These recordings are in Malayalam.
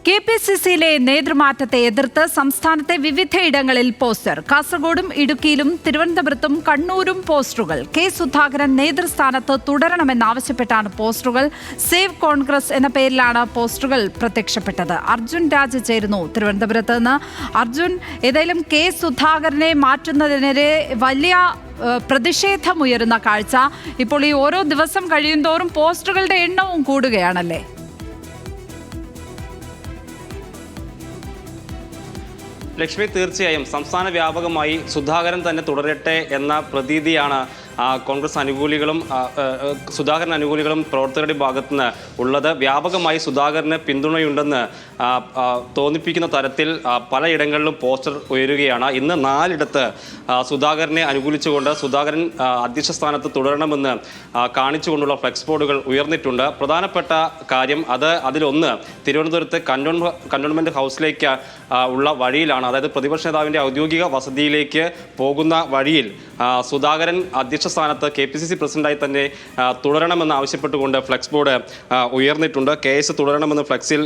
കെപിസിസിയിലെ നേതൃമാറ്റത്തെ എതിർത്ത് സംസ്ഥാനത്തെ വിവിധയിടങ്ങളിൽ പോസ്റ്റർ. കാസർഗോഡും ഇടുക്കിയിലും തിരുവനന്തപുരത്തും കണ്ണൂരും പോസ്റ്ററുകൾ. കെ സുധാകരൻ നേതൃസ്ഥാനത്ത് തുടരണമെന്നാവശ്യപ്പെട്ടാണ് പോസ്റ്ററുകൾ. സേവ് കോൺഗ്രസ് എന്ന പേരിലാണ് പോസ്റ്ററുകൾ പ്രത്യക്ഷപ്പെട്ടത്. അർജുൻ രാജ് ചേരുന്നു തിരുവനന്തപുരത്ത് നിന്ന്. അർജുൻ, ഏതായാലും കെ സുധാകരനെ മാറ്റുന്നതിനെതിരെ വലിയ പ്രതിഷേധമുയരുന്ന കാഴ്ച. ഇപ്പോൾ ഈ ഓരോ ദിവസം കഴിയുന്തോറും പോസ്റ്ററുകളുടെ എണ്ണവും കൂടുകയാണല്ലേ? ലക്ഷ്മി, തീർച്ചയായും സംസ്ഥാന വ്യാപകമായി സുധാകരൻ തന്നെ തുടരട്ടെ എന്ന പ്രതീതിയാണ് കോൺഗ്രസ് അനുകൂലികളും സുധാകരൻ അനുകൂലികളും പ്രവർത്തകരുടെ ഭാഗത്തുനിന്ന് ഉള്ളത്. വ്യാപകമായി സുധാകരന് പിന്തുണയുണ്ടെന്ന് തോന്നിപ്പിക്കുന്ന തരത്തിൽ പലയിടങ്ങളിലും പോസ്റ്റർ ഉയരുകയാണ്. ഇന്ന് 4 ഇടത്ത് സുധാകരനെ അനുകൂലിച്ചുകൊണ്ട് സുധാകരൻ അധ്യക്ഷ സ്ഥാനത്ത് തുടരണമെന്ന് കാണിച്ചുകൊണ്ടുള്ള ഫ്ലെക്സ് ബോർഡുകൾ ഉയർന്നിട്ടുണ്ട്. പ്രധാനപ്പെട്ട കാര്യം അതിലൊന്ന് തിരുവനന്തപുരത്ത് കന്റോൺമെന്റ് ഹൗസിലേക്ക് ഉള്ള വഴിയിലാണ്. അതായത് പ്രതിപക്ഷ നേതാവിൻ്റെ ഔദ്യോഗിക വസതിയിലേക്ക് പോകുന്ന വഴിയിൽ സുധാകരൻ അധ്യക്ഷ സ്ഥാനത്ത് KPCC പ്രസിഡന്റായി തന്നെ തുടരണമെന്ന് ആവശ്യപ്പെട്ടുകൊണ്ട് ഫ്ലെക്സ് ബോർഡ് ഉയർന്നിട്ടുണ്ട്. KS തുടരണമെന്ന് ഫ്ലെക്സിൽ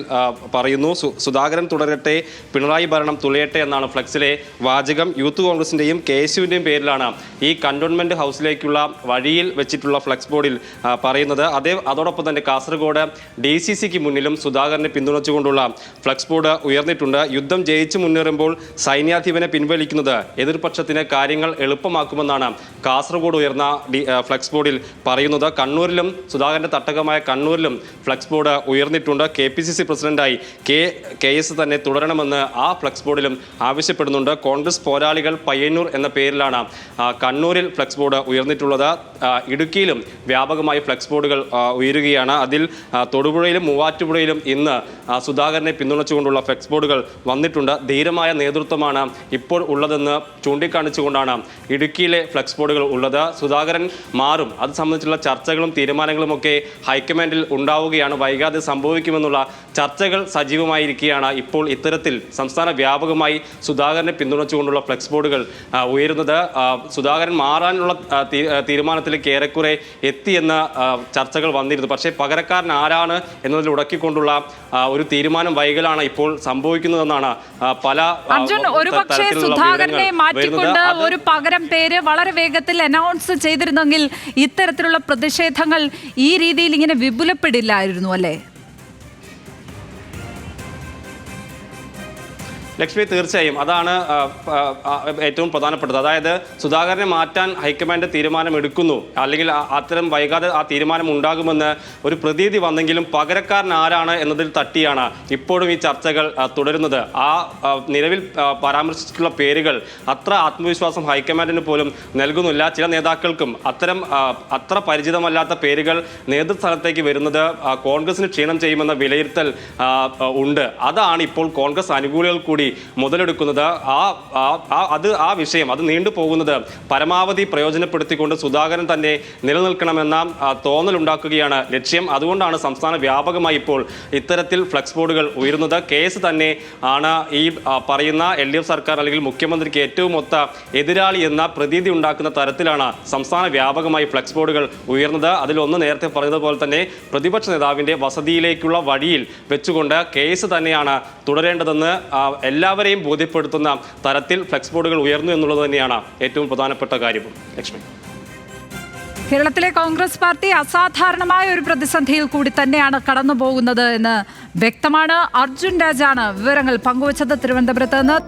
പറയുന്നു. സുധാകരൻ തുടരട്ടെ, പിണറായി ഭരണം തുലയട്ടെ എന്നാണ് ഫ്ലെക്സിലെ വാചകം. യൂത്ത് കോൺഗ്രസിൻ്റെയും KSUവിൻ്റെയും പേരിലാണ് ഈ കന്റോൺമെന്റ് ഹൗസിലേക്കുള്ള വഴിയിൽ വെച്ചിട്ടുള്ള ഫ്ലെക്സ് ബോർഡിൽ പറയുന്നത്. അതോടൊപ്പം തന്നെ കാസർഗോഡ് DCCക്ക് മുന്നിലും സുധാകരനെ പിന്തുണച്ചുകൊണ്ടുള്ള ഫ്ലെക്സ് ബോർഡ് ഉയർന്നിട്ടുണ്ട്. യുദ്ധം ജയിച്ചു മുന്നേറുമ്പോൾ സൈന്യാധിപനെ പിൻവലിക്കുന്നത് എതിർപക്ഷത്തിന് കാര്യങ്ങൾ എളുപ്പമാക്കുമെന്നാണ് കാസർഗോഡ് ഉയർന്ന ഫ്ലെക്സ് ബോർഡിൽ പറയുന്നത്. കണ്ണൂരിലും സുധാകരന്റെ തട്ടകമായ കണ്ണൂരിലും ഫ്ലെക്സ് ബോർഡ് ഉയർന്നിട്ടുണ്ട്. KPCC പ്രസിഡന്റായി KS തന്നെ തുടരണമെന്ന് ആ ഫ്ലെക്സ് ബോർഡിലും ആവശ്യപ്പെടുന്നുണ്ട്. കോൺഗ്രസ് പോരാളികൾ പയ്യന്നൂർ എന്ന പേരിലാണ് കണ്ണൂരിൽ ഫ്ലെക്സ് ബോർഡ് ഉയർന്നിട്ടുള്ളത്. ഇടുക്കിയിലും വ്യാപകമായി ഫ്ലെക്സ് ബോർഡുകൾ ഉയരുകയാണ്. അതിൽ തൊടുപുഴയിലും മൂവാറ്റുപുഴയിലും ഇന്ന് സുധാകരനെ പിന്തുണച്ചുകൊണ്ടുള്ള ഫ്ലെക്സ് ബോർഡുകൾ വന്നിട്ടുണ്ട്. ധീരമായ നേതൃത്വമാണ് ഇപ്പോൾ ഉള്ളതെന്ന് ചൂണ്ടിക്കാണിച്ചുകൊണ്ടാണ് ഇടുക്കിയിലെ ഫ്ലെക്സ് ബോർഡുകൾ ഉള്ളത്. സുധാകരൻ മാറും, അത് സംബന്ധിച്ചുള്ള ചർച്ചകളും തീരുമാനങ്ങളുമൊക്കെ ഹൈക്കമാൻഡിൽ ഉണ്ടാവുകയാണ്. വൈകാതെ സംഭവിക്കുമെന്നുള്ള ചർച്ചകൾ സജീവമായിരിക്കുകയാണ്. ഇപ്പോൾ ഇത്തരത്തിൽ സംസ്ഥാന വ്യാപകമായി സുധാകരനെ പിന്തുണച്ചുകൊണ്ടുള്ള ഫ്ലെക്സ് ബോർഡുകൾ ഉയരുന്നത്. സുധാകരൻ മാറാനുള്ള തീരുമാനത്തിലേക്ക് ഏറെക്കുറെ എത്തിയെന്ന ചർച്ചകൾ വന്നിരുന്നു. പക്ഷേ പകരക്കാരൻ ആരാണ് എന്നതിൽ ഉടക്കിക്കൊണ്ടുള്ള ഒരു തീരുമാനം വൈകലാണ് ഇപ്പോൾ സംഭവിക്കുന്നതെന്നാണ് പല സുധാകരനെ മാറ്റിക്കൊണ്ട് ഒരു പകരം പേര് വളരെ വേഗത്തിൽ അനൗൺസ് ചെയ്തിരുന്നെങ്കിൽ ഇത്തരത്തിലുള്ള പ്രതിഷേധങ്ങൾ ഈ രീതിയിൽ ഇങ്ങനെ വിപുലപ്പെടില്ലായിരുന്നു അല്ലേ? ലക്ഷ്മി, തീർച്ചയായും അതാണ് ഏറ്റവും പ്രധാനപ്പെട്ടത്. അതായത് സുധാകരനെ മാറ്റാൻ ഹൈക്കമാൻഡ് തീരുമാനം എടുക്കുന്നു, അല്ലെങ്കിൽ അത്തരം വൈകാതെ ആ തീരുമാനം ഉണ്ടാകുമെന്ന് ഒരു പ്രതീതി വന്നെങ്കിലും പകരക്കാരൻ ആരാണ് എന്നതിൽ തട്ടിയാണ് ഇപ്പോഴും ഈ ചർച്ചകൾ തുടരുന്നത്. ആ നിലവിൽ പരാമർശിച്ചിട്ടുള്ള പേരുകൾ അത്ര ആത്മവിശ്വാസം ഹൈക്കമാൻഡിന് പോലും നൽകുന്നില്ല. ചില നേതാക്കൾക്കും അത്ര പരിചിതമല്ലാത്ത പേരുകൾ നേതൃസ്ഥാനത്തേക്ക് വരുന്നത് കോൺഗ്രസിന് ക്ഷീണം ചെയ്യുമെന്ന വിലയിരുത്തൽ ഉണ്ട്. അതാണ് ഇപ്പോൾ കോൺഗ്രസ് അനുകൂലികൾ കൂടി മുതലെടുക്കുന്നത്. ആ വിഷയം അത് നീണ്ടുപോകുന്നത് പരമാവധി പ്രയോജനപ്പെടുത്തിക്കൊണ്ട് സുധാകരൻ തന്നെ നിലനിൽക്കണമെന്ന തോന്നലുണ്ടാക്കുകയാണ് ലക്ഷ്യം. അതുകൊണ്ടാണ് സംസ്ഥാന വ്യാപകമായി ഇപ്പോൾ ഇത്തരത്തിൽ ഫ്ലെക്സ് ബോർഡുകൾ ഉയരുന്നത്. KS തന്നെ ആണ് ഈ പറയുന്ന LDF സർക്കാർ അല്ലെങ്കിൽ മുഖ്യമന്ത്രിക്ക് ഏറ്റവും ഒത്ത എതിരാളി എന്ന പ്രതീതി ഉണ്ടാക്കുന്ന തരത്തിലാണ് സംസ്ഥാന വ്യാപകമായി ഫ്ലെക്സ് ബോർഡുകൾ ഉയർന്നത്. അതിലൊന്ന് നേരത്തെ പറഞ്ഞതുപോലെ തന്നെ പ്രതിപക്ഷ നേതാവിൻ്റെ വസതിയിലേക്കുള്ള വഴിയിൽ വെച്ചുകൊണ്ട് KS തന്നെയാണ് തുടരേണ്ടതെന്ന് എല്ലാവരെയും ബോധ്യപ്പെടുത്തുന്ന തരത്തിൽ ഫ്ലെക്സ് ബോർഡുകൾ ഉയർന്നു എന്നുള്ളത് തന്നെയാണ് ഏറ്റവും പ്രധാനപ്പെട്ട കാര്യം. ലക്ഷ്മി, കേരളത്തിലെ കോൺഗ്രസ് പാർട്ടി അസാധാരണമായ ഒരു പ്രതിസന്ധിയിൽ കൂടി തന്നെയാണ് കടന്നു പോകുന്നത് എന്ന് വ്യക്തമാണ്. അർജുൻ രാജാണ് വിവരങ്ങൾ പങ്കുവച്ചത് തിരുവനന്തപുരത്ത് നിന്ന്.